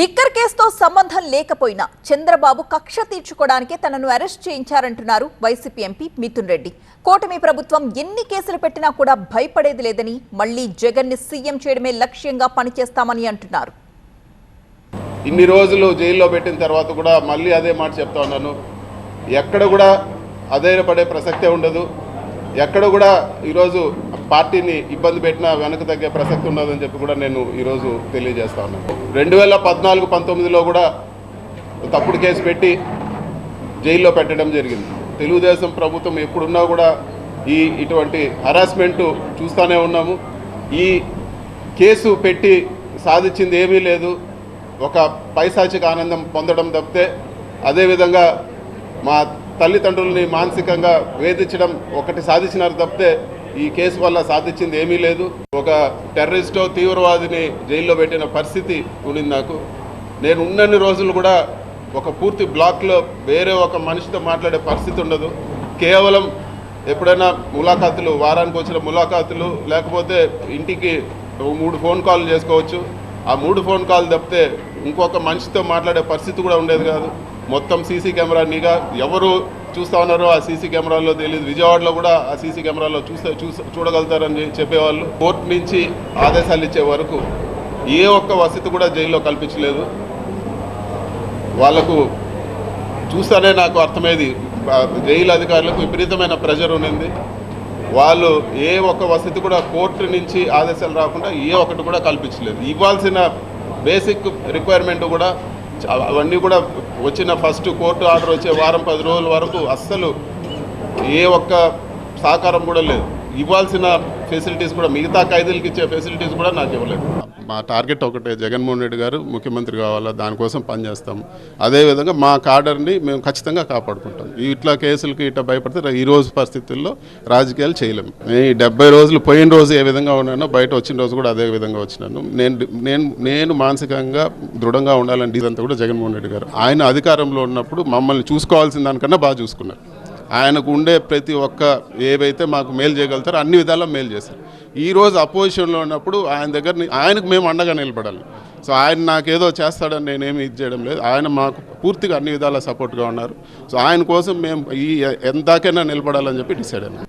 Ticker కేసుతో సంబంధం లేకపోయినా చంద్రబాబు కక్ష తీర్చుకోవడానికే తనను అరెస్ట్ చేయించారంటున్నారు వైసీపీ ఎంపీ మిథున్ రెడ్డి. కూటమి ప్రభుత్వం ఎన్ని కేసులు పెట్టినా కూడా భయపడేది లేదని, మళ్లీ జగన్ ని సీఎం చేయడమే లక్ష్యంగా పనిచేస్తామని అంటున్నారు. ఇన్ని రోజులు జైల్లో పెట్టిన తర్వాత కూడా మళ్ళీ అదే మాట చెప్తా ఉన్నాను. ఎక్కడ కూడా అధైర్యపడే ప్రసక్తే ఉండదు. ఎక్కడ కూడా ఈరోజు పార్టీని ఇబ్బంది పెట్టినా వెనక తగ్గే ప్రసక్తి ఉండదని చెప్పి కూడా నేను ఈరోజు తెలియజేస్తా ఉన్నాను. 2014-19లో కూడా తప్పుడు కేసు పెట్టి జైల్లో పెట్టడం జరిగింది. తెలుగుదేశం ప్రభుత్వం ఎప్పుడున్నా కూడా ఇటువంటి హరాస్మెంటు చూస్తూనే ఉన్నాము. ఈ కేసు పెట్టి సాధించింది ఏమీ లేదు. ఒక పైశాచిక ఆనందం పొందడం తప్పితే, అదేవిధంగా మా తల్లిదండ్రులని మానసికంగా వేధించడం ఒకటి సాధించినారు తప్పితే ఈ కేసు వల్ల సాధించింది ఏమీ లేదు. ఒక టెర్రరిస్టో తీవ్రవాదిని జైల్లో పెట్టిన పరిస్థితి ఉండింది నాకు. నేను ఉన్నన్ని రోజులు కూడా ఒక పూర్తి బ్లాక్లో వేరే ఒక మనిషితో మాట్లాడే పరిస్థితి ఉండదు. కేవలం ఎప్పుడైనా ములాఖాతులు, వారానికి వచ్చిన ములాఖాతులు, లేకపోతే ఇంటికి 3 ఫోన్ కాల్ చేసుకోవచ్చు. ఆ 3 ఫోన్ కాల్ తప్పితే ఇంకొక మనిషితో మాట్లాడే పరిస్థితి కూడా ఉండేది కాదు. మొత్తం సీసీ కెమెరా నిఘా ఎవరు చూస్తూ ఉన్నారో ఆ సీసీ కెమెరాల్లో తెలియదు. విజయవాడలో కూడా ఆ సీసీ కెమెరాలో చూడగలుగుతారని చెప్పేవాళ్ళు. కోర్టు నుంచి ఆదేశాలు ఇచ్చే వరకు ఏ ఒక్క వసతి కూడా జైల్లో కల్పించలేదు. వాళ్లకు చూస్తేనే నాకు అర్థమయ్యేది, జైలు అధికారులకు విపరీతమైన ప్రెషర్ ఉన్నింది. వాళ్ళు ఏ ఒక్క వసతి కూడా కోర్టు నుంచి ఆదేశాలు రాకుండా ఏ ఒక్కటి కూడా కల్పించలేదు. ఇవ్వాల్సిన బేసిక్ రిక్వైర్మెంట్ కూడా అవన్నీ కూడా వచ్చిన ఫస్ట్ కోర్టు ఆర్డర్ వచ్చే వారం 10 రోజుల వరకు అస్సలు ఏ ఒక్క సహకారం కూడా లేదు. ఇవ్వాల్సిన ఫెసిలిటీస్ కూడా, మిగతా ఖైదీలకు ఇచ్చే ఫెసిలిటీస్ కూడా నాకు ఇవ్వలేదు. మా టార్గెట్ ఒకటే, జగన్మోహన్ రెడ్డి గారు ముఖ్యమంత్రి కావాలా, దానికోసం పనిచేస్తాము. అదేవిధంగా మా కాడర్ని మేము ఖచ్చితంగా కాపాడుకుంటాం. ఇట్లా కేసులకి ఇట్లా భయపడితే ఈ రోజు పరిస్థితుల్లో రాజకీయాలు చేయలేము. ఈ 70 రోజులు పోయిన రోజు ఏ విధంగా ఉన్నానో బయట వచ్చిన రోజు కూడా అదే విధంగా వచ్చినాను. నేను మానసికంగా దృఢంగా ఉండాలని ఇదంతా కూడా జగన్మోహన్ రెడ్డి గారు ఆయన అధికారంలో ఉన్నప్పుడు మమ్మల్ని చూసుకోవాల్సిన దానికన్నా బాగా చూసుకున్నారు. ఆయనకు ఉండే ప్రతి ఒక్క ఏవైతే మాకు మేలు చేయగలుగుతారో అన్ని విధాలా మేలు చేశారు. ఈరోజు అపోజిషన్లో ఉన్నప్పుడు ఆయనకు మేము అండగా నిలబడాలి. సో ఆయన నాకేదో చేస్తాడని నేనేమి ఇది చేయడం లేదు. ఆయన మాకు పూర్తిగా అన్ని విధాలా సపోర్ట్గా ఉన్నారు. సో ఆయన కోసం మేము ఎంతకైనా నిలబడాలని చెప్పి డిసైడ్ అయినాం.